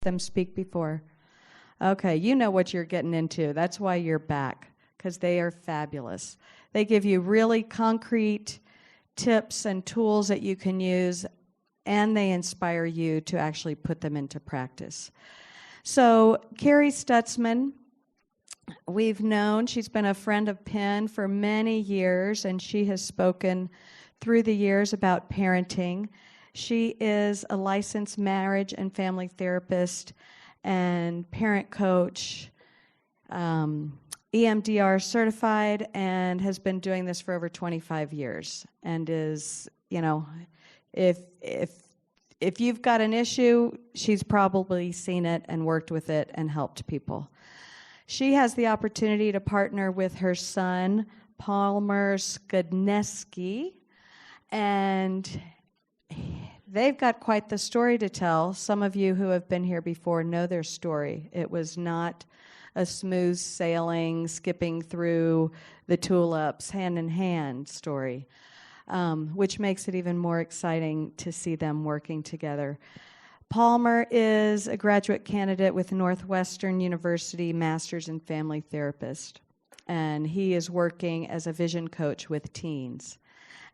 them speak before? Okay, you know what you're getting into. That's why you're back, because they are fabulous. They give you really concrete tips and tools that you can use, and they inspire you to actually put them into practice. So Carrie Stutzman, we've known, she's been a friend of Penn for many years, and she has spoken through the years about parenting. She is a licensed marriage and family therapist and parent coach, EMDR certified, and has been doing this for over 25 years, and is, you know, if you've got an issue, she's probably seen it and worked with it and helped people. She has the opportunity to partner with her son, Palmer Skudneski, and they've got quite the story to tell. Some of you who have been here before know their story. It was not a smooth sailing, skipping through the tulips, hand-in-hand story, which makes it even more exciting to see them working together. Palmer is a graduate candidate with Northwestern University, Master's in Family Therapist, and he is working as a vision coach with teens.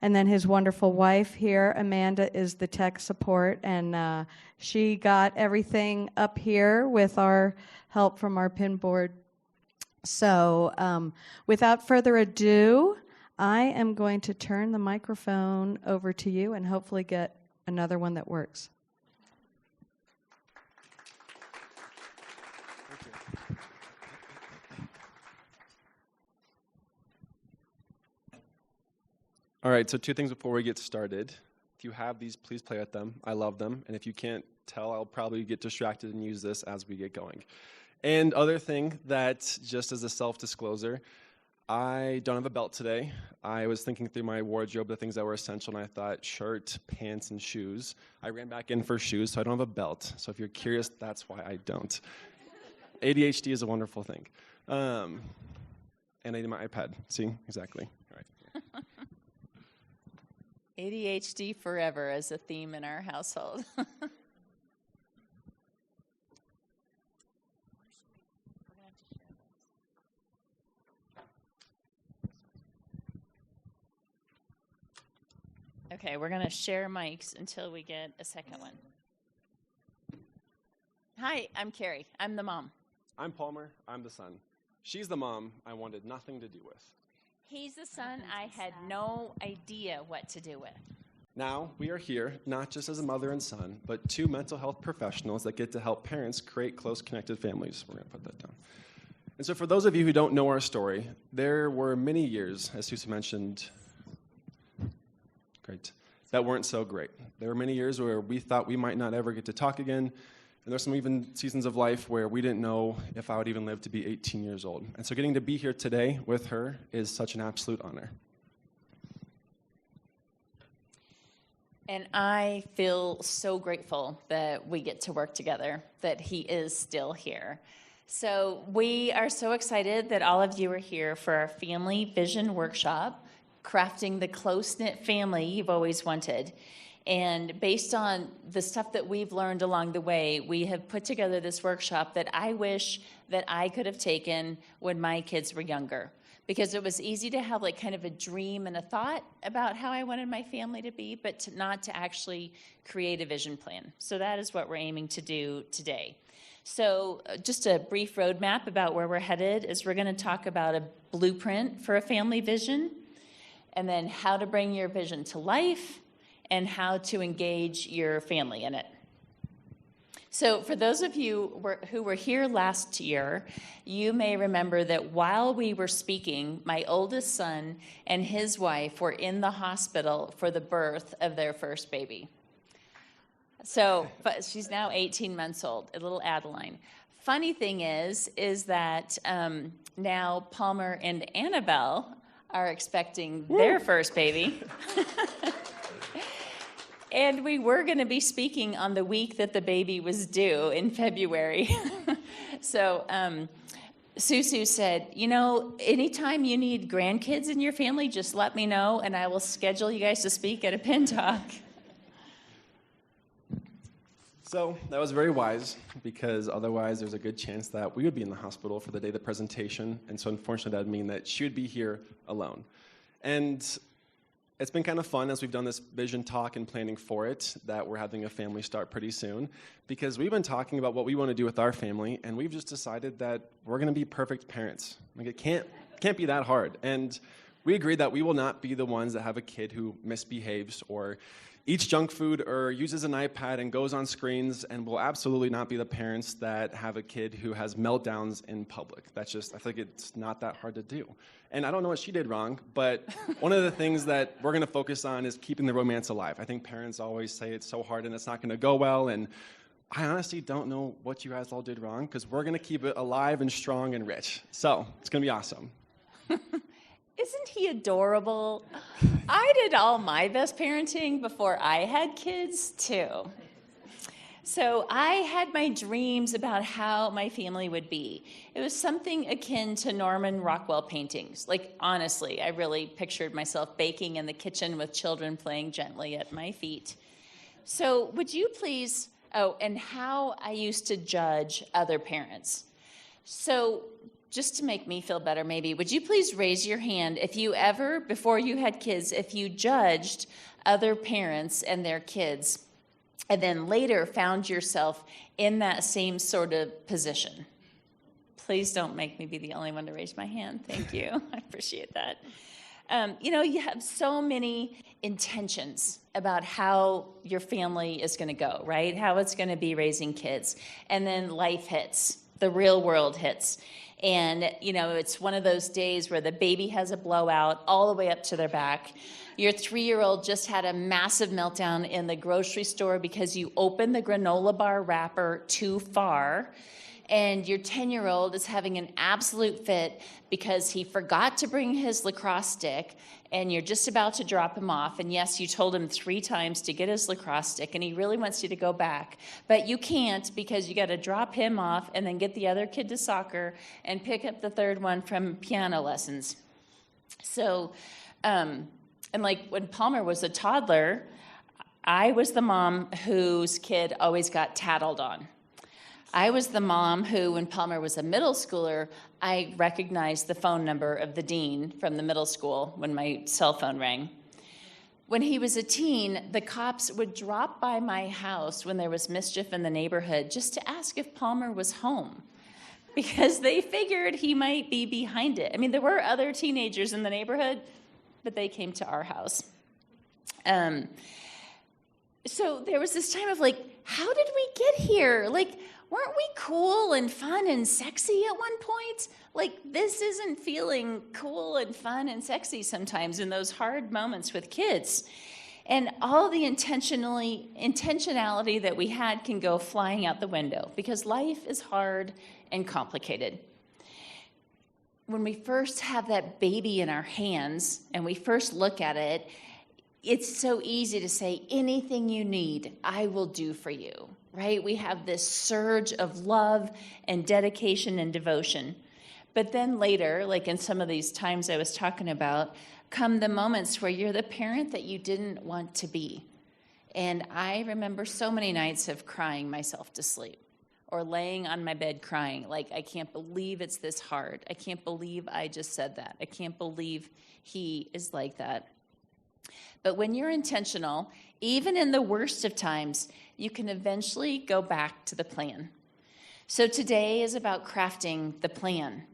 And then his wonderful wife here, Amanda, is the tech support, and she got everything up here with our help from our pin board. So without further ado, I am going to turn the microphone over to you and hopefully get another one that works. All right, so two things before we get started. If you have these, please play with them. I love them. And if you can't tell, I'll probably get distracted and use this as we get going. And other thing that, just as a self-disclosure, I don't have a belt today. I was thinking through my wardrobe, the things that were essential, and I thought shirt, pants, and shoes. I ran back in for shoes, so I don't have a belt. So if you're curious, that's why I don't. ADHD is a wonderful thing. And I need my iPad. See? Exactly. All right. ADHD forever as a theme in our household. Okay, we're going to share mics until we get a second one. Hi, I'm Carrie. I'm the mom. I'm Palmer. I'm the son. She's the mom I wanted nothing to do with. He's the son I had no idea what to do with. Now, we are here, not just as a mother and son, but two mental health professionals that get to help parents create close, connected families. We're going to put that down. And so for those of you who don't know our story, there were many years, as Susie mentioned, that weren't so great. There were many years where we thought we might not ever get to talk again, and there's some even seasons of life where we didn't know if I would even live to be 18 years old. And so getting to be here today with her is such an absolute honor. And I feel so grateful that we get to work together, that he is still here. So we are so excited that all of you are here for our Family Vision Workshop, Crafting the Close-Knit Family You've Always Wanted. And based on the stuff that we've learned along the way, we have put together this workshop that I wish that I could have taken when my kids were younger. Because it was easy to have like kind of a dream and a thought about how I wanted my family to be, but not to actually create a vision plan. So that is what we're aiming to do today. So just a brief roadmap about where we're headed is we're going to talk about a blueprint for a family vision, and then how to bring your vision to life, and how to engage your family in it. So for those of you who were here last year, you may remember that while we were speaking, my oldest son and his wife were in the hospital for the birth of their first baby. So, but she's now 18 months old, a little Adeline. Funny thing is that now Palmer and Annabelle are expecting their first baby. And we were going to be speaking on the week that the baby was due in February. So Susu said, you know, anytime you need grandkids in your family, just let me know, and I will schedule you guys to speak at a Pin Talk. So that was very wise, because otherwise there's a good chance that we would be in the hospital for the day of the presentation. And so unfortunately that would mean that she would be here alone. And it's been kind of fun as we've done this vision talk and planning for it, that we're having a family start pretty soon, because we've been talking about what we want to do with our family, and we've just decided that we're going to be perfect parents. Like, it can't be that hard. And we agreed that we will not be the ones that have a kid who misbehaves or eats junk food or uses an iPad and goes on screens, and will absolutely not be the parents that have a kid who has meltdowns in public. That's just, I think it's not that hard to do. And I don't know what she did wrong, but one of the things that we're going to focus on is keeping the romance alive. I think parents always say it's so hard and it's not going to go well, and I honestly don't know what you guys all did wrong, because we're going to keep it alive and strong and rich. So it's going to be awesome. Isn't he adorable? I did all my best parenting before I had kids, too. So I had my dreams about how my family would be. It was something akin to Norman Rockwell paintings. Like, honestly, I really pictured myself baking in the kitchen with children playing gently at my feet. So would you please, and how I used to judge other parents. So just to make me feel better, maybe, would you please raise your hand if you ever, before you had kids, if you judged other parents and their kids, and then later found yourself in that same sort of position? Please don't make me be the only one to raise my hand. Thank you. I appreciate that. You have so many intentions about how your family is going to go, right? How it's going to be raising kids. And then life hits. The real world hits. And, it's one of those days where the baby has a blowout all the way up to their back. Your 3-year-old just had a massive meltdown in the grocery store because you opened the granola bar wrapper too far. And your 10-year-old is having an absolute fit because he forgot to bring his lacrosse stick, and you're just about to drop him off. And yes, you told him 3 times to get his lacrosse stick, and he really wants you to go back. But you can't, because you got to drop him off and then get the other kid to soccer and pick up the third one from piano lessons. So, and like when Palmer was a toddler, I was the mom whose kid always got tattled on. I was the mom who, when Palmer was a middle schooler, I recognized the phone number of the dean from the middle school when my cell phone rang. When he was a teen, the cops would drop by my house when there was mischief in the neighborhood just to ask if Palmer was home, because they figured he might be behind it. I mean, there were other teenagers in the neighborhood, but they came to our house. So there was this time of like, how did we get here? Like, weren't we cool and fun and sexy at one point? Like, this isn't feeling cool and fun and sexy sometimes in those hard moments with kids. And all the intentionality that we had can go flying out the window, because life is hard and complicated. When we first have that baby in our hands and we first look at it, it's so easy to say, anything you need, I will do for you, right? We have this surge of love and dedication and devotion. But then later, like in some of these times I was talking about, come the moments where you're the parent that you didn't want to be. And I remember so many nights of crying myself to sleep, or laying on my bed crying, like, I can't believe it's this hard. I can't believe I just said that. I can't believe he is like that. But when you're intentional, even in the worst of times, you can eventually go back to the plan. So today is about crafting the plan,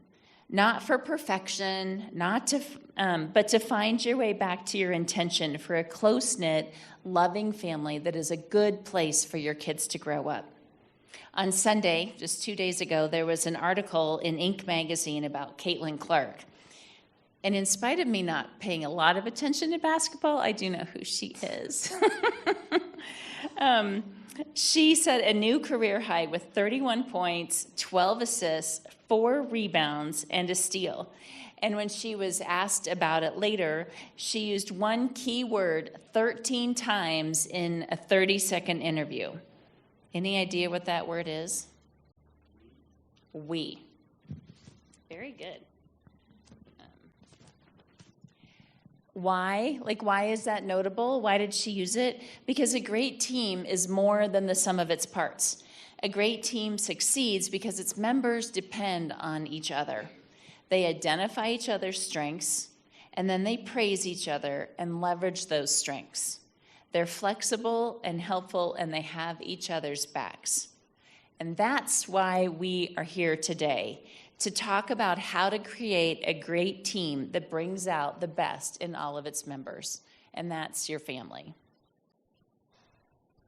not for perfection, but to find your way back to your intention for a close-knit, loving family that is a good place for your kids to grow up. On Sunday, just 2 days ago, there was an article in Inc. magazine about Caitlin Clark. And in spite of me not paying a lot of attention to basketball, I do know who she is. She set a new career high with 31 points, 12 assists, 4 rebounds, and a steal. And when she was asked about it later, she used one key word 13 times in a 30-second interview. Any idea what that word is? We. Very good. Why? Like, why is that notable? Why did she use it? Because a great team is more than the sum of its parts. A great team succeeds because its members depend on each other. They identify each other's strengths, and then they praise each other and leverage those strengths. They're flexible and helpful, and they have each other's backs. And that's why we are here today, to talk about how to create a great team that brings out the best in all of its members. And that's your family.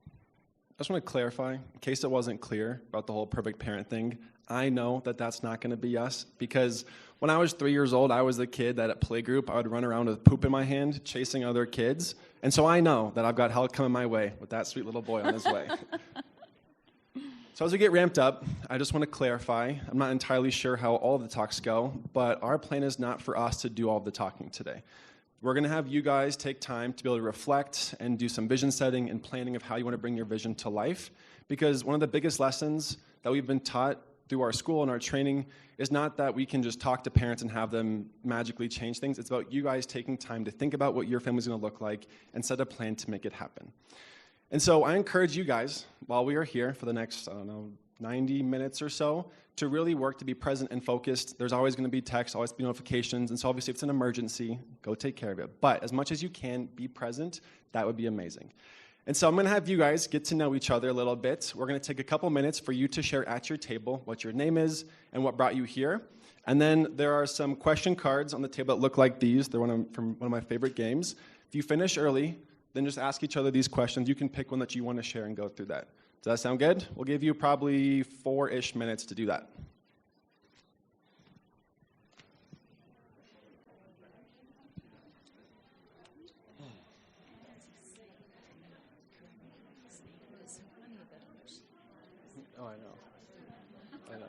I just want to clarify, in case it wasn't clear about the whole perfect parent thing, I know that that's not going to be us, because when I was 3 years old, I was the kid that at playgroup, I would run around with poop in my hand, chasing other kids. And so I know that I've got hell coming my way with that sweet little boy on his way. So as we get ramped up, I just want to clarify, I'm not entirely sure how all of the talks go, but our plan is not for us to do all of the talking today. We're going to have you guys take time to be able to reflect and do some vision setting and planning of how you want to bring your vision to life, because one of the biggest lessons that we've been taught through our school and our training is not that we can just talk to parents and have them magically change things. It's about you guys taking time to think about what your family's going to look like and set a plan to make it happen. And so I encourage you guys, while we are here for the next, 90 minutes or so, to really work to be present and focused. There's always going to be text, always be notifications, and so obviously if it's an emergency, go take care of it. But as much as you can, be present. That would be amazing. And so I'm going to have you guys get to know each other a little bit. We're going to take a couple minutes for you to share at your table what your name is and what brought you here. And then there are some question cards on the table that look like these. They're from one of my favorite games. If you finish early, then just ask each other these questions. You can pick one that you want to share and go through that. Does that sound good? We'll give you probably 4-ish minutes to do that. Oh, I know. I know.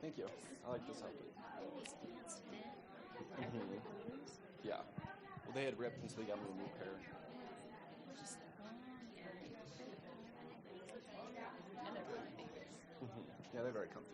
Thank you. I like this outfit. Yeah. Well, they had ripped, and so they got me a new pair. Yeah, they're very comfy.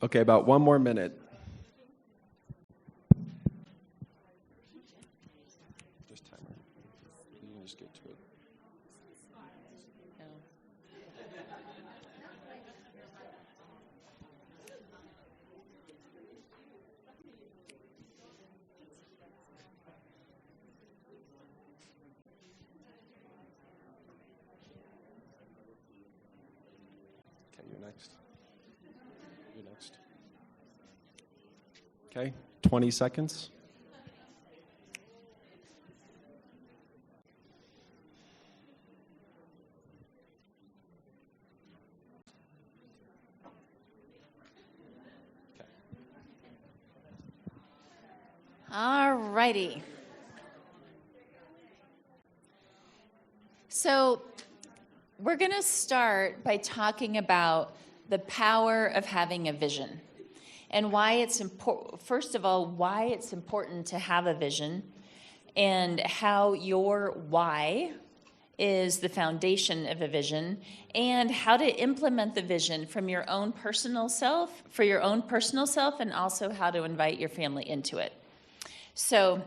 Okay, about 1 more minute. Just timer. You can just get to it. Okay, you're next. You're next. Okay, 20 seconds. All righty. So we're going to start by talking about the power of having a vision and why it's important. First of all, why it's important to have a vision and how your why is the foundation of a vision, and how to implement the vision from your own personal self, for your own personal self, and also how to invite your family into it. So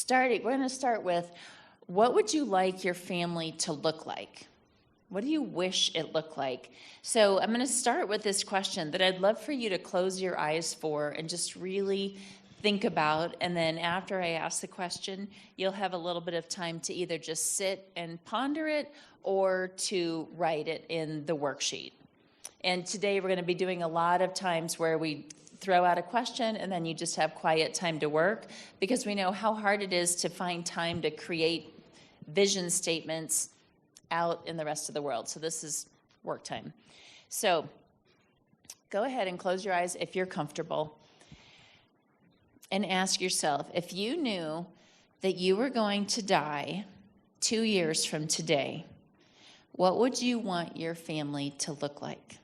we're going to start with, what would you like your family to look like? What do you wish it looked like? So I'm going to start with this question that I'd love for you to close your eyes for and just really think about. And then after I ask the question, you'll have a little bit of time to either just sit and ponder it or to write it in the worksheet. And today we're going to be doing a lot of times where we throw out a question and then you just have quiet time to work, because we know how hard it is to find time to create vision statements out in the rest of the world. So this is work time. So go ahead and close your eyes if you're comfortable and ask yourself, if you knew that you were going to die 2 years from today, what would you want your family to look like?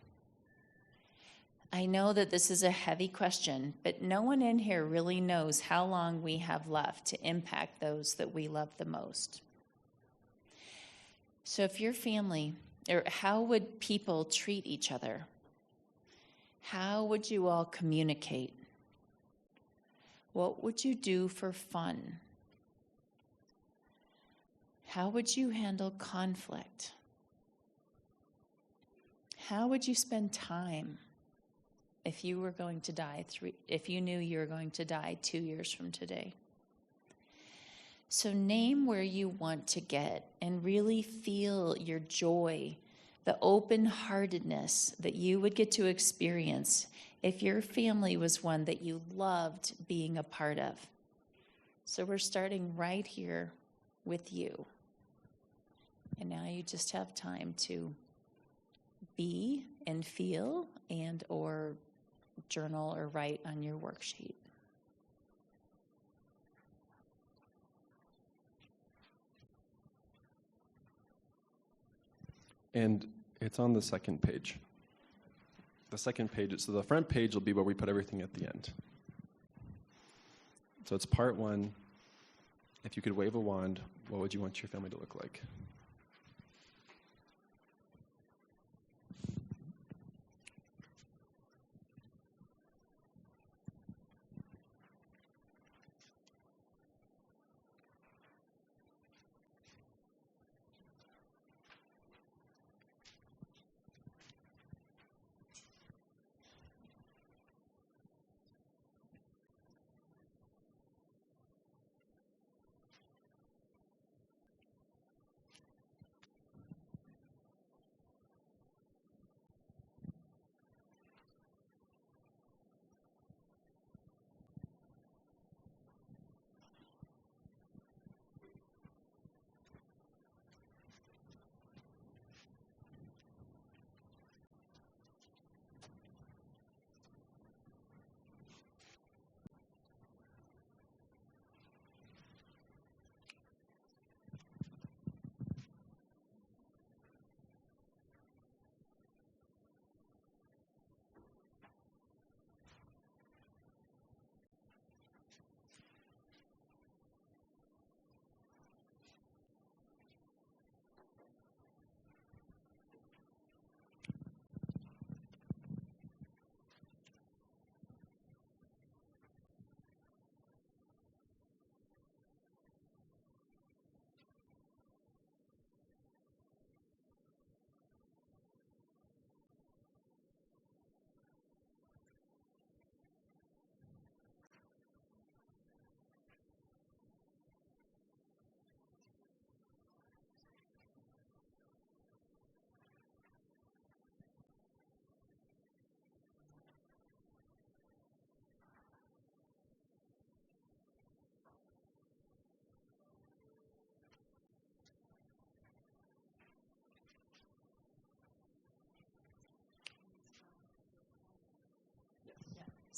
I know that this is a heavy question, but no one in here really knows how long we have left to impact those that we love the most. So if your family, or how would people treat each other? How would you all communicate? What would you do for fun? How would you handle conflict? How would you spend time if you were going to die, if you knew you were going to die 2 years from today? So name where you want to get and really feel your joy, the open-heartedness that you would get to experience if your family was one that you loved being a part of. So we're starting right here with you. And now you just have time to be and feel and or journal or write on your worksheet. And it's on the second page. The second page, so the front page will be where we put everything at the end. So it's part one. If you could wave a wand, what would you want your family to look like?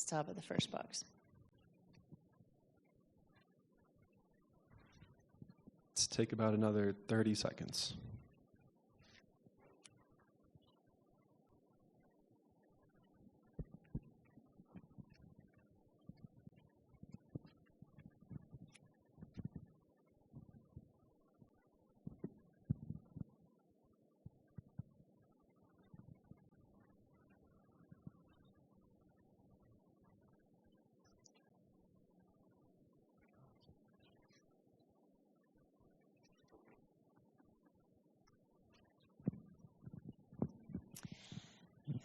It's top of the first box. Let's take about another 30 seconds.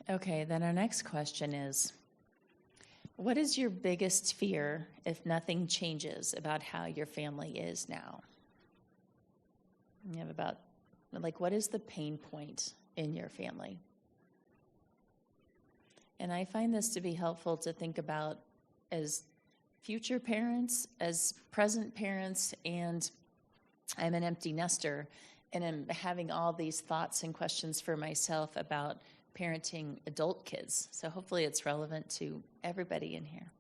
Okay, then our next question is, what is your biggest fear if nothing changes about how your family is now? You have about, what is the pain point in your family? And I find this to be helpful to think about as future parents, as present parents, and I'm an empty nester, and I'm having all these thoughts and questions for myself about parenting adult kids. So hopefully it's relevant to everybody in here.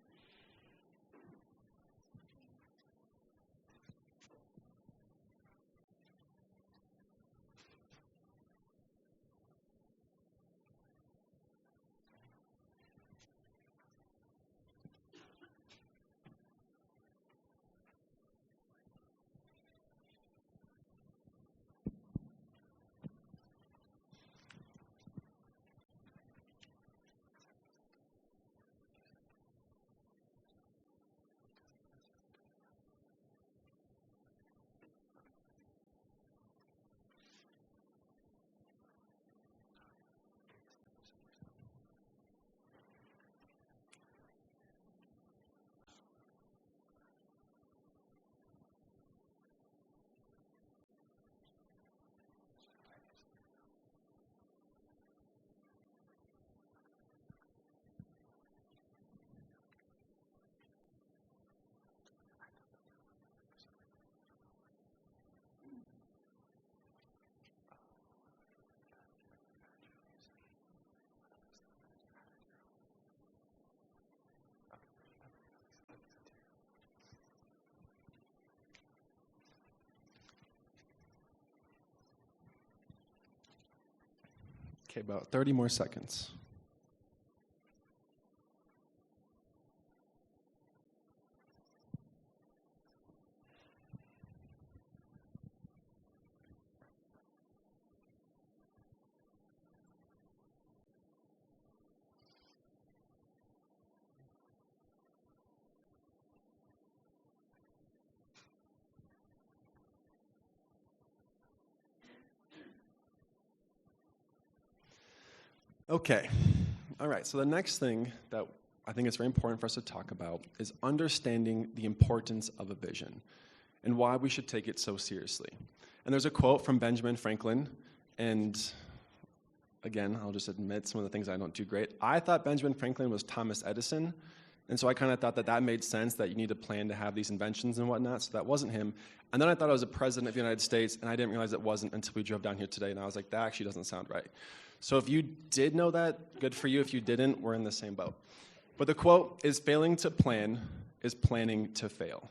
Okay, about 30 more seconds. Okay. All right. So the next thing that I think is very important for us to talk about is understanding the importance of a vision and why we should take it so seriously. And there's a quote from Benjamin Franklin, and again, I'll just admit some of the things I don't do great. I thought Benjamin Franklin was Thomas Edison, and so I kind of thought that that made sense, that you need a plan to have these inventions and whatnot, so that wasn't him. And then I thought I was a president of the United States, and I didn't realize it wasn't until we drove down here today, and I was like, that actually doesn't sound right. So if you did know that, good for you. If you didn't, we're in the same boat. But the quote is, failing to plan is planning to fail.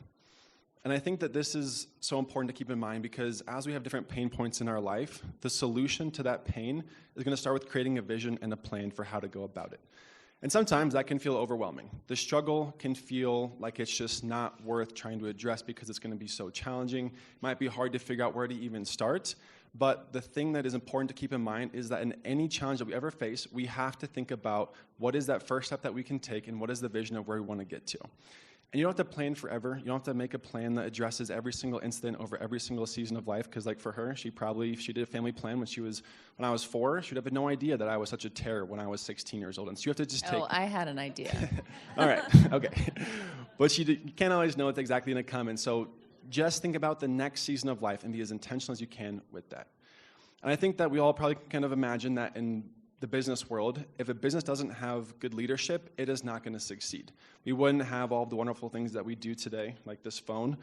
And I think that this is so important to keep in mind because as we have different pain points in our life, the solution to that pain is going to start with creating a vision and a plan for how to go about it. And sometimes that can feel overwhelming. The struggle can feel like it's just not worth trying to address because it's going to be so challenging. It might be hard to figure out where to even start. But the thing that is important to keep in mind is that in any challenge that we ever face, we have to think about what is that first step that we can take and what is the vision of where we want to get to. And you don't have to plan forever. You don't have to make a plan that addresses every single incident over every single season of life. Because like for her, she did a family plan when I was 4. She would have no idea that I was such a terror when I was 16 years old. And so you have to just take. Oh, I had an idea. All right, okay. But you can't always know what's exactly going to come. And so just think about the next season of life and be as intentional as you can with that. And I think that we all probably kind of imagine that in the business world, if a business doesn't have good leadership, it is not going to succeed. We wouldn't have all the wonderful things that we do today, like this phone.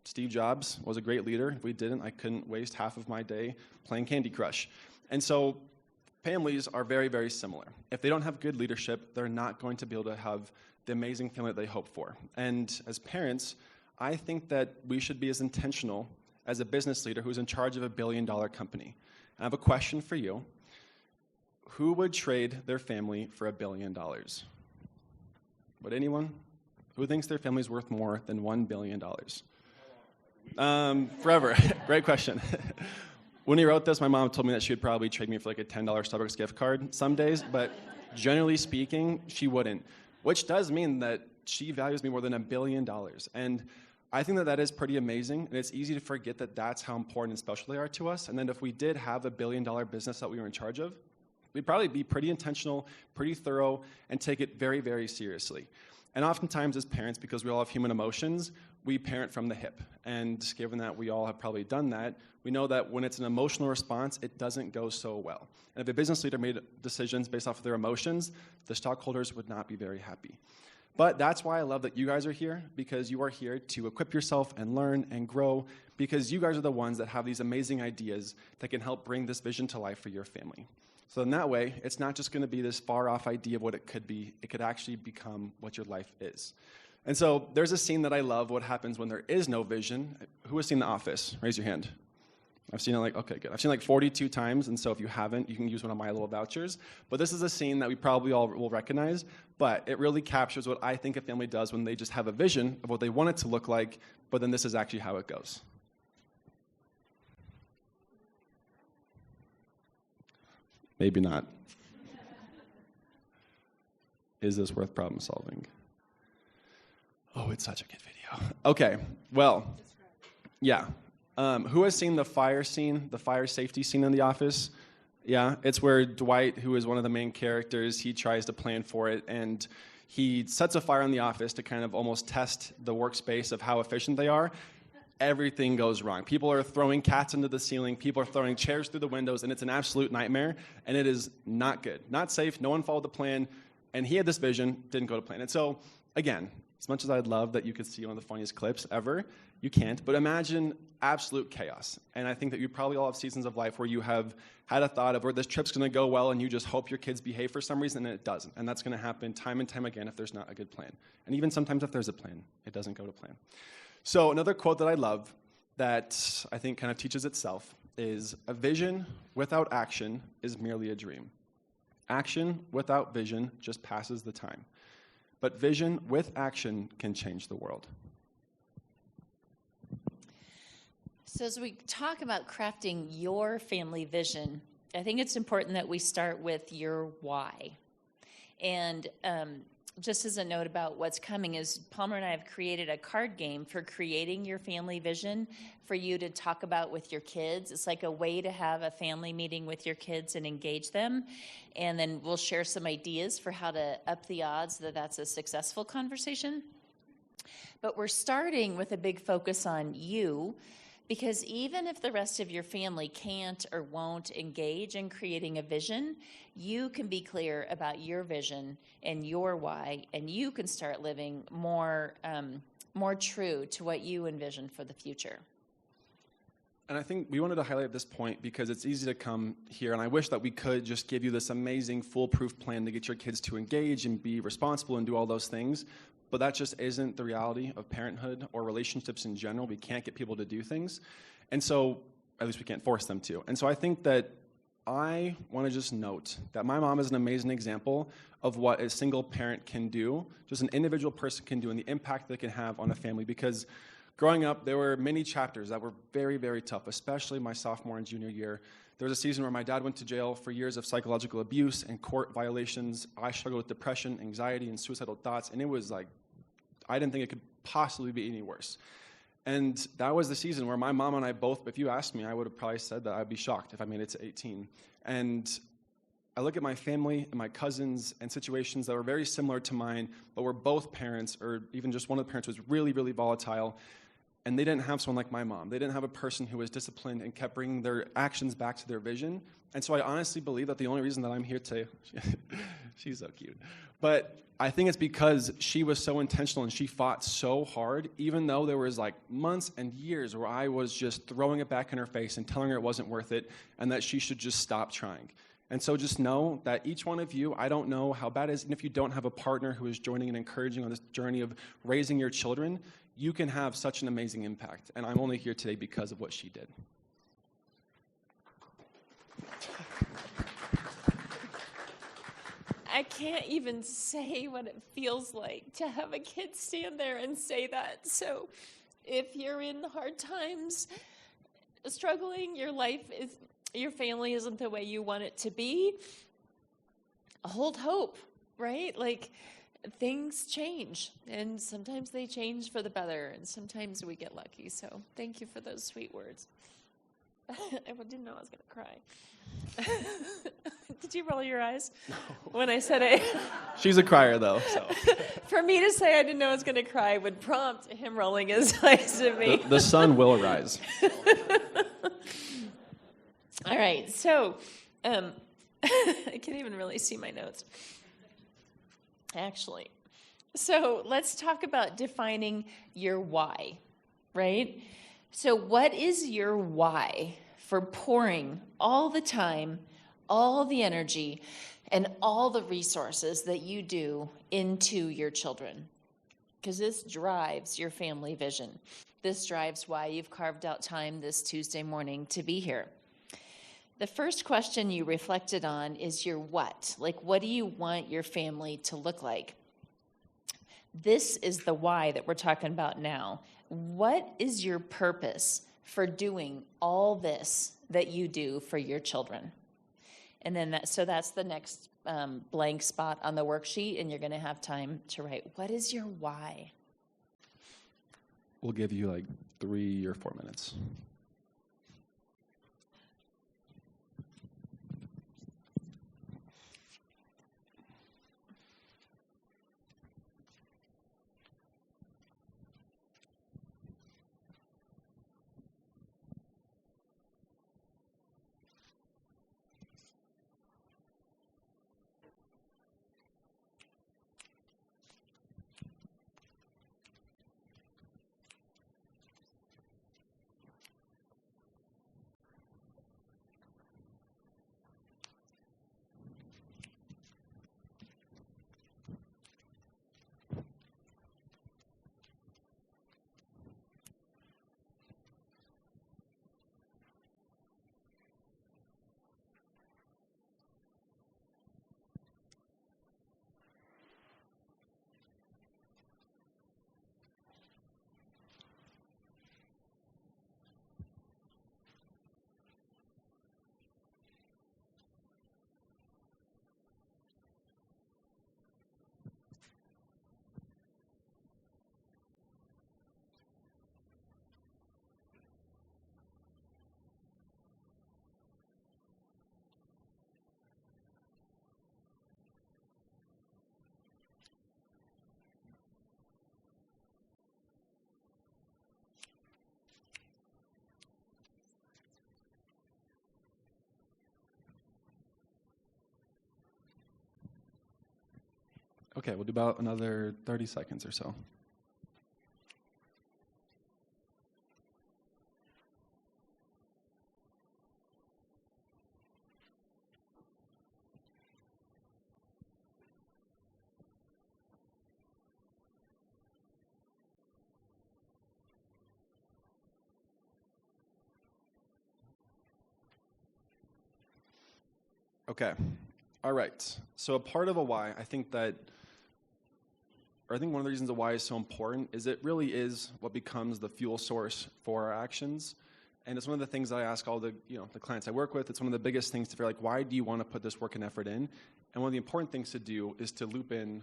Steve Jobs was a great leader. If we didn't, I couldn't waste half of my day playing Candy Crush. And so families are very, very similar. If they don't have good leadership, they're not going to be able to have the amazing family that they hope for. And as parents, I think that we should be as intentional as a business leader who's in charge of a billion-dollar company. I have a question for you. Who would trade their family for $1 billion? Would anyone? Who thinks their family's worth more than $1 billion? Forever. Great question. When he wrote this, my mom told me that she would probably trade me for like a $10 Starbucks gift card some days, but generally speaking, she wouldn't, which does mean that she values me more than $1 billion. And I think that that is pretty amazing, and it's easy to forget that that's how important and special they are to us. And then if we did have $1 billion business that we were in charge of, we'd probably be pretty intentional, pretty thorough, and take it very, very seriously. And oftentimes as parents, because we all have human emotions, we parent from the hip. And given that we all have probably done that, we know that when it's an emotional response, it doesn't go so well. And if a business leader made decisions based off of their emotions, the stockholders would not be very happy. But that's why I love that you guys are here, because you are here to equip yourself and learn and grow, because you guys are the ones that have these amazing ideas that can help bring this vision to life for your family. So in that way, it's not just going to be this far-off idea of what it could be. It could actually become what your life is. And so there's a scene that I love, what happens when there is no vision. Who has seen The Office? Raise your hand. I've seen it okay, good. I've seen it 42 times, and so if you haven't, you can use one of my little vouchers. But this is a scene that we probably all will recognize, but it really captures what I think a family does when they just have a vision of what they want it to look like, but then this is actually how it goes. Maybe not. Is this worth problem solving? Oh, it's such a good video. Okay, well, yeah. Who has seen the fire scene, the fire safety scene in The Office? Yeah, it's where Dwight, who is one of the main characters, he tries to plan for it, and he sets a fire in the office to kind of almost test the workspace of how efficient they are. Everything goes wrong. People are throwing cats into the ceiling. People are throwing chairs through the windows, and it's an absolute nightmare, and it is not good. Not safe. No one followed the plan, and he had this vision, didn't go to plan. And so, again, as much as I'd love that you could see one of the funniest clips ever, you can't. But imagine absolute chaos. And I think that you probably all have seasons of life where you have had a thought of where this trip's going to go well, and you just hope your kids behave for some reason, and it doesn't. And that's going to happen time and time again if there's not a good plan. And even sometimes if there's a plan, it doesn't go to plan. So another quote that I love that I think kind of teaches itself is, a vision without action is merely a dream. Action without vision just passes the time. But vision with action can change the world. So as we talk about crafting your family vision, I think it's important that we start with your why. And just as a note about what's coming is Palmer and I have created a card game for creating your family vision for you to talk about with your kids. It's like a way to have a family meeting with your kids and engage them. And then we'll share some ideas for how to up the odds that that's a successful conversation. But we're starting with a big focus on you, because even if the rest of your family can't or won't engage in creating a vision, you can be clear about your vision and your why, and you can start living more true to what you envision for the future. And I think we wanted to highlight this point because it's easy to come here, and I wish that we could just give you this amazing, foolproof plan to get your kids to engage and be responsible and do all those things. But that just isn't the reality of parenthood or relationships in general. We can't get people to do things. And so, at least we can't force them to. And so I think that I want to just note that my mom is an amazing example of what a single parent can do, just an individual person can do, and the impact that it can have on a family. Because growing up, there were many chapters that were very, very tough, especially my sophomore and junior year. There was a season where my dad went to jail for years of psychological abuse and court violations. I struggled with depression, anxiety, and suicidal thoughts, and it was like, I didn't think it could possibly be any worse. And that was the season where my mom and I both, if you asked me, I would have probably said that I'd be shocked if I made it to 18. And I look at my family and my cousins and situations that were very similar to mine, but were both parents, or even just one of the parents was really, really volatile. And they didn't have someone like my mom. They didn't have a person who was disciplined and kept bringing their actions back to their vision. And so I honestly believe that the only reason that I'm here today, she's so cute, but I think it's because she was so intentional and she fought so hard, even though there was like months and years where I was just throwing it back in her face and telling her it wasn't worth it and that she should just stop trying. And so just know that each one of you, I don't know how bad it is, and if you don't have a partner who is joining and encouraging on this journey of raising your children, you can have such an amazing impact. And I'm only here today because of what she did. I can't even say what it feels like to have a kid stand there and say that. So if you're in hard times, struggling, your family isn't the way you want it to be, hold hope, right? Like, things change, and sometimes they change for the better, and sometimes we get lucky. So thank you for those sweet words. I didn't know I was going to cry. Did you roll your eyes when I said it? She's a crier, though. So For me to say I didn't know I was going to cry would prompt him rolling his eyes at me. the sun will rise. All right, so I can't even really see my notes, actually. So let's talk about defining your why, right? So what is your why for pouring all the time, all the energy, and all the resources that you do into your children? Because this drives your family vision. This drives why you've carved out time this Tuesday morning to be here. The first question you reflected on is your what. Like, what do you want your family to look like? This is the why that we're talking about now. What is your purpose for doing all this that you do for your children? And then that's the next blank spot on the worksheet, and you're going to have time to write, what is your why? We'll give you like 3 or 4 minutes. Okay, we'll do about another 30 seconds or so. Okay, all right. So a part of a why, I think one of the reasons a why is so important is it really is what becomes the fuel source for our actions. And it's one of the things that I ask all the clients I work with. It's one of the biggest things to feel like, why do you want to put this work and effort in? And one of the important things to do is to loop in,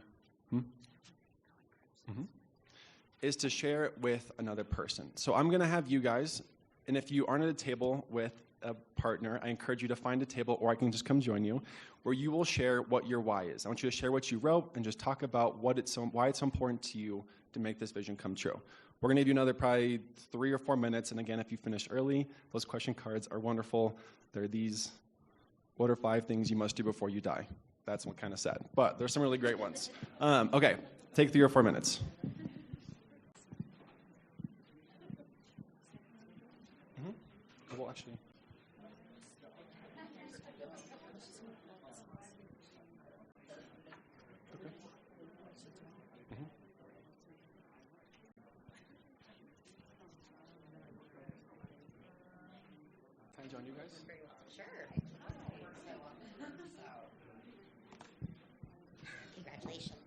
is to share it with another person. So I'm going to have you guys, and if you aren't at a table with a partner, I encourage you to find a table, or I can just come join you, where you will share what your why is. I want you to share what you wrote and just talk about why it's so important to you to make this vision come true. We're going to do another probably 3 or 4 minutes, and again, if you finish early, those question cards are wonderful. They're these, what are 5 things you must do before you die? That's kind of sad, but there's some really great ones. Okay, take 3 or 4 minutes. Well, actually... join you guys? Sure. Congratulations.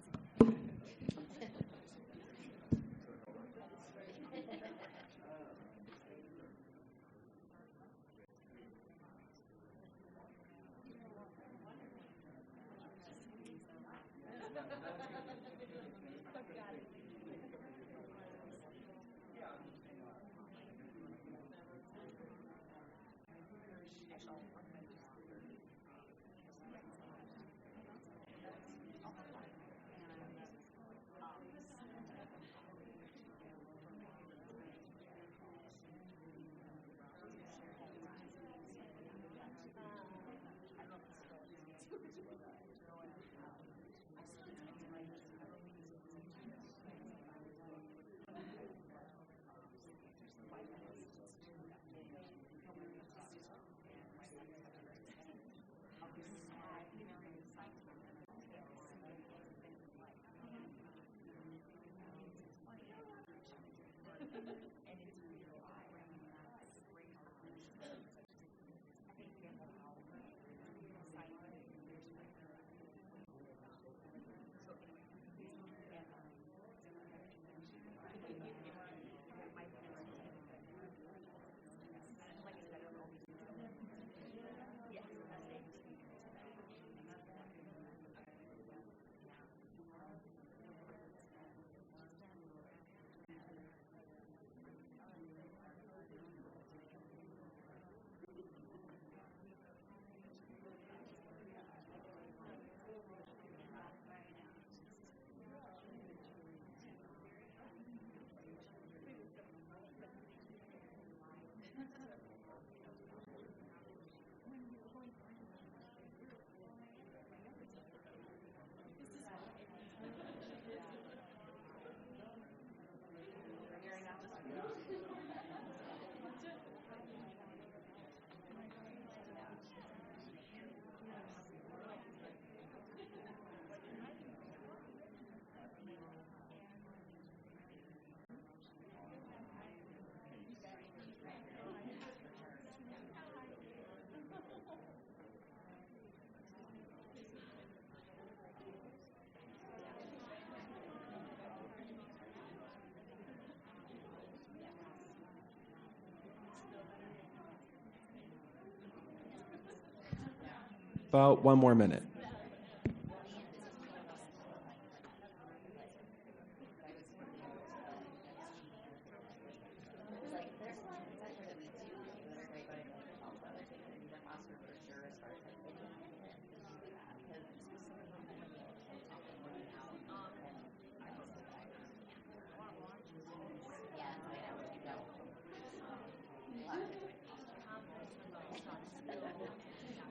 About 1 more minute.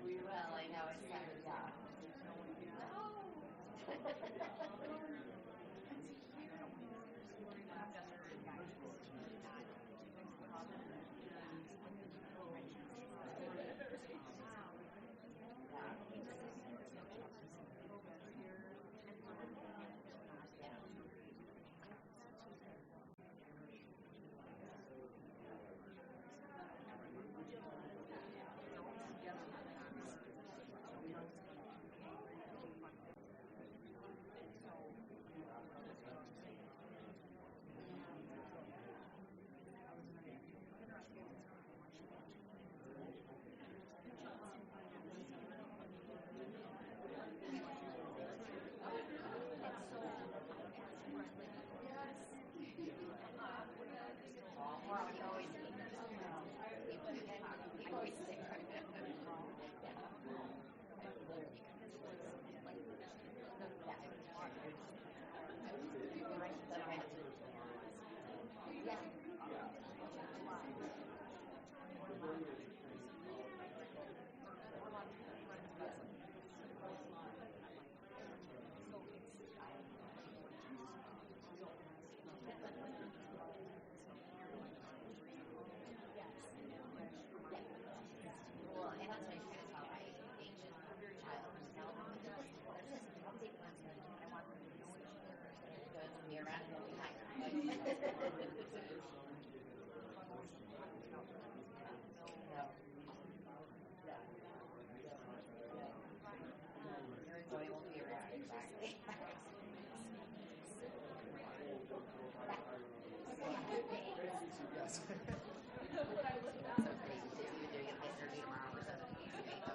We will. I know. It's yeah.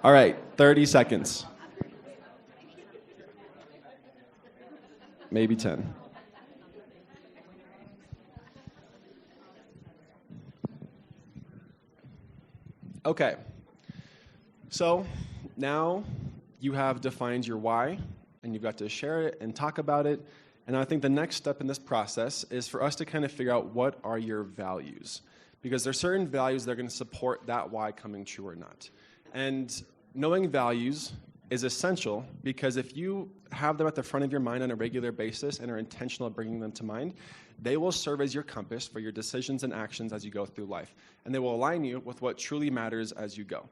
All right, 30 seconds. Maybe 10. Okay. So now you have defined your why, and you've got to share it and talk about it. And I think the next step in this process is for us to kind of figure out what are your values. Because there are certain values that are going to support that why coming true or not. And knowing values is essential because if you have them at the front of your mind on a regular basis and are intentional at bringing them to mind, they will serve as your compass for your decisions and actions as you go through life. And they will align you with what truly matters as you go.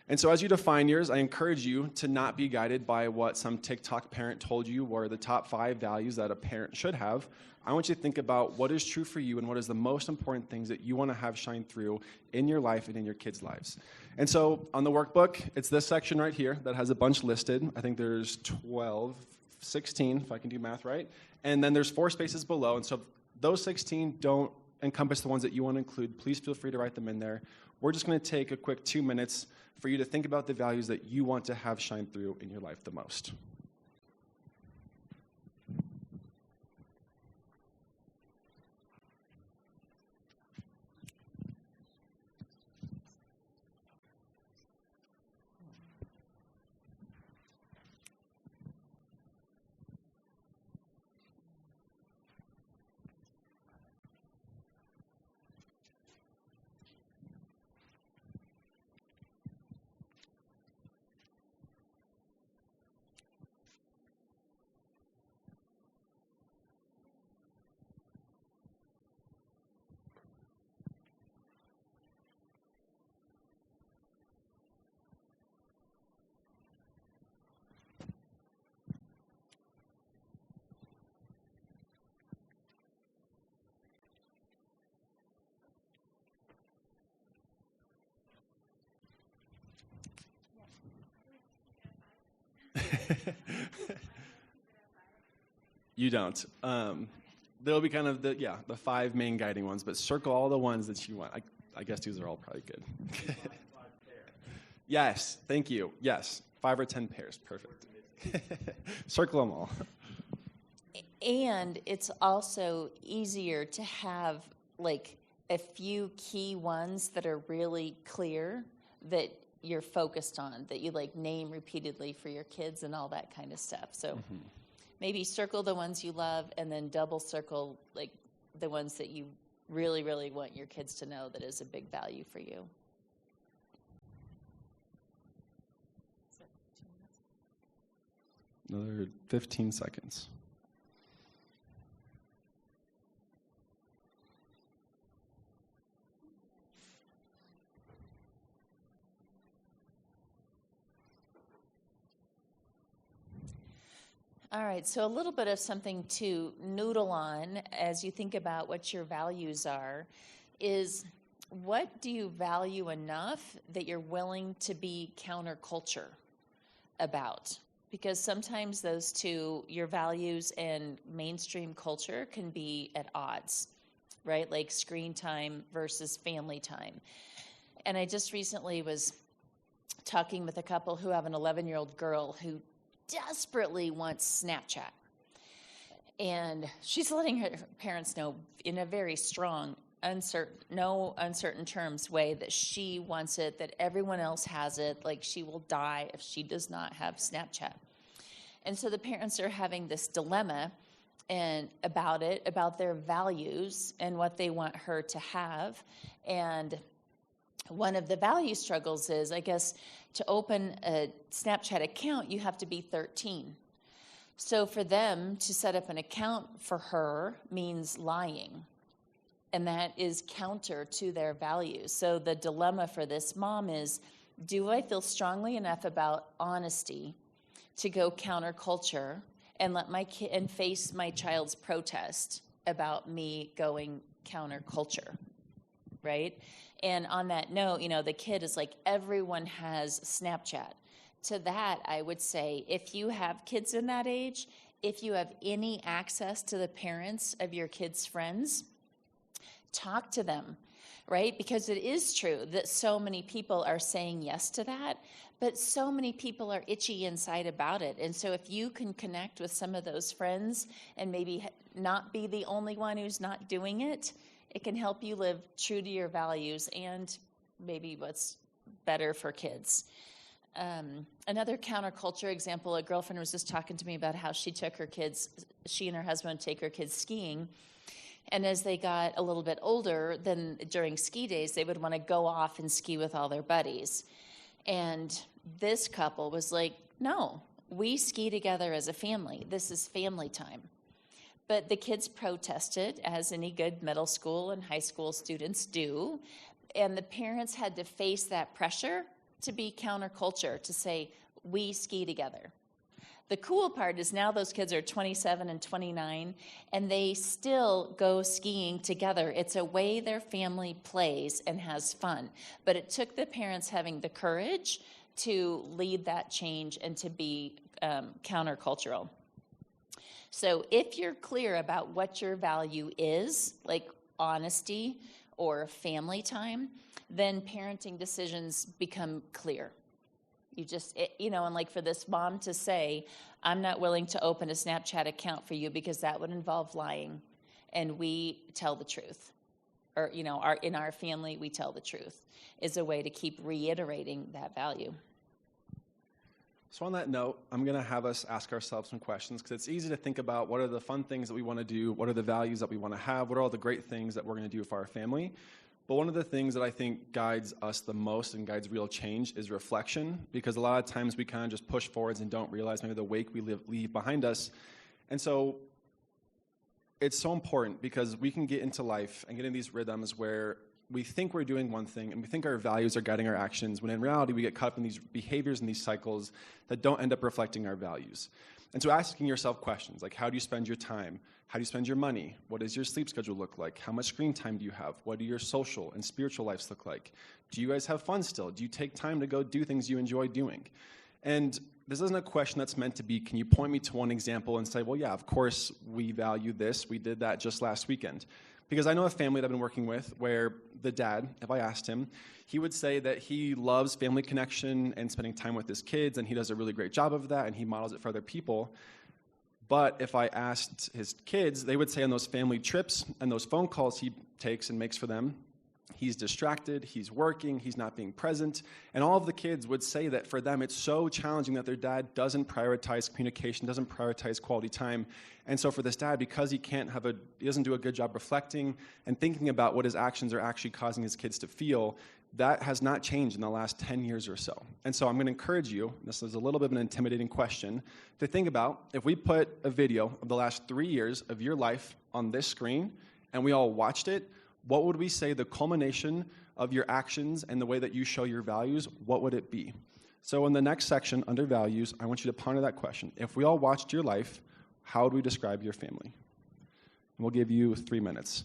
And so as you define yours, I encourage you to not be guided by what some TikTok parent told you were the top 5 values that a parent should have. I want you to think about what is true for you and what is the most important things that you want to have shine through in your life and in your kids' lives. And so on the workbook, it's this section right here that has a bunch listed. I think there's 12, 16, if I can do math right. And then there's 4 spaces below. And so if those 16 don't encompass the ones that you want to include, please feel free to write them in there. We're just going to take a quick 2 minutes for you to think about the values that you want to have shine through in your life the most. You don't. There'll be kind of the 5 main guiding ones, but circle all the ones that you want. I guess these are all probably good. Yes, thank you. Yes, 5 or 10 pairs, perfect. Circle them all. And it's also easier to have like a few key ones that are really clear that you're focused on, that you like name repeatedly for your kids and all that kind of stuff. So maybe circle the ones you love and then double circle like the ones that you really, really want your kids to know that is a big value for you. Another 15 seconds. All right, so a little bit of something to noodle on as you think about what your values are is what do you value enough that you're willing to be counterculture about? Because sometimes those two, your values and mainstream culture, can be at odds, right? Like screen time versus family time. And I just recently was talking with a couple who have an 11-year-old girl who desperately wants Snapchat. And she's letting her parents know in a very strong, no uncertain terms way that she wants it, that everyone else has it, like she will die if she does not have Snapchat. And so the parents are having this dilemma about their values and what they want her to have. And one of the value struggles is, I guess, to open a Snapchat account, you have to be 13. So for them to set up an account for her means lying. And that is counter to their values. So the dilemma for this mom is, do I feel strongly enough about honesty to go counterculture and let my kid and face my child's protest about me going counterculture, right? And on that note, the kid is like, everyone has Snapchat. To that, I would say, if you have kids in that age, if you have any access to the parents of your kids' friends, Talk to them, right? Because it is true that so many people are saying yes to that, but so many people are itchy inside about it. And so if you can connect with some of those friends and maybe not be the only one who's not doing it, it can help you live true to your values and maybe what's better for kids. Another counterculture example, a girlfriend was just talking to me about how she and her husband would take her kids skiing. And as they got a little bit older, then during ski days, they would want to go off and ski with all their buddies. And this couple was like, no, we ski together as a family. This is family time. But the kids protested, as any good middle school and high school students do. And the parents had to face that pressure to be counterculture, to say, we ski together. The cool part is now those kids are 27 and 29, and they still go skiing together. It's a way their family plays and has fun. But it took the parents having the courage to lead that change and to be countercultural. So if you're clear about what your value is, like honesty or family time, then parenting decisions become clear. You just, and like for this mom to say, I'm not willing to open a Snapchat account for you because that would involve lying, and we tell the truth. Or, in our family, we tell the truth, is a way to keep reiterating that value. So on that note, I'm going to have us ask ourselves some questions, because it's easy to think about what are the fun things that we want to do, what are the values that we want to have, what are all the great things that we're going to do for our family. But one of the things that I think guides us the most and guides real change is reflection, because a lot of times we kind of just push forwards and don't realize maybe the wake we leave behind us. And so it's so important, because we can get into life and get in these rhythms where we think we're doing one thing and we think our values are guiding our actions, when in reality we get caught up in these behaviors and these cycles that don't end up reflecting our values. And so asking yourself questions like, how do you spend your time? How do you spend your money? What does your sleep schedule look like? How much screen time do you have? What do your social and spiritual lives look like? Do you guys have fun still? Do you take time to go do things you enjoy doing? And this isn't a question that's meant to be, can you point me to one example and say, well, yeah, of course we value this. We did that just last weekend. Because I know a family that I've been working with where the dad, if I asked him, he would say that he loves family connection and spending time with his kids, and he does a really great job of that, and he models it for other people. But if I asked his kids, they would say on those family trips and those phone calls he takes and makes for them, he's distracted, he's working, he's not being present. And all of the kids would say that for them, it's so challenging that their dad doesn't prioritize communication, doesn't prioritize quality time. And so for this dad, because he doesn't do a good job reflecting and thinking about what his actions are actually causing his kids to feel, that has not changed in the last 10 years or so. And so I'm going to encourage you, this is a little bit of an intimidating question, to think about if we put a video of the last 3 years of your life on this screen and we all watched it, what would we say the culmination of your actions and the way that you show your values, what would it be? So in the next section under values, I want you to ponder that question. If we all watched your life, how would we describe your family? And we'll give you 3 minutes.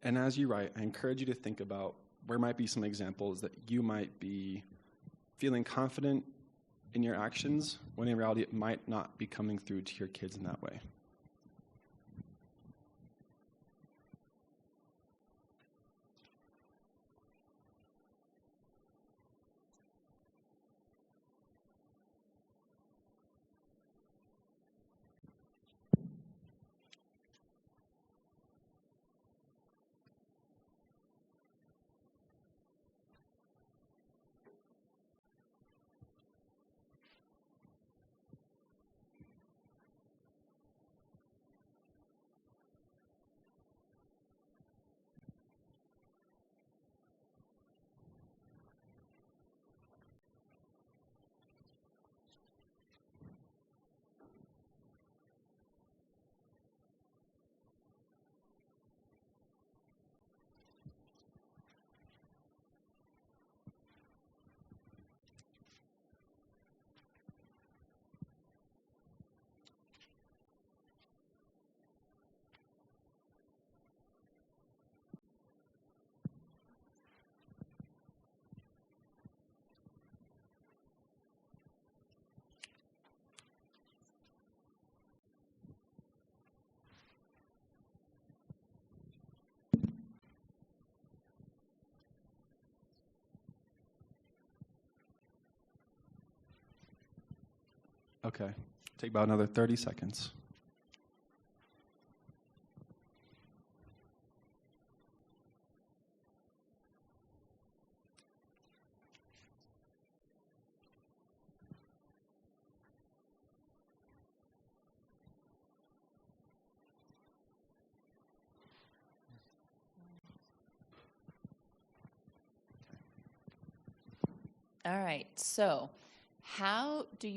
And as you write, I encourage you to think about where might be some examples that you might be feeling confident in your actions, when in reality it might not be coming through to your kids in that way. Okay. Take about another 30 seconds. All right. So, how do you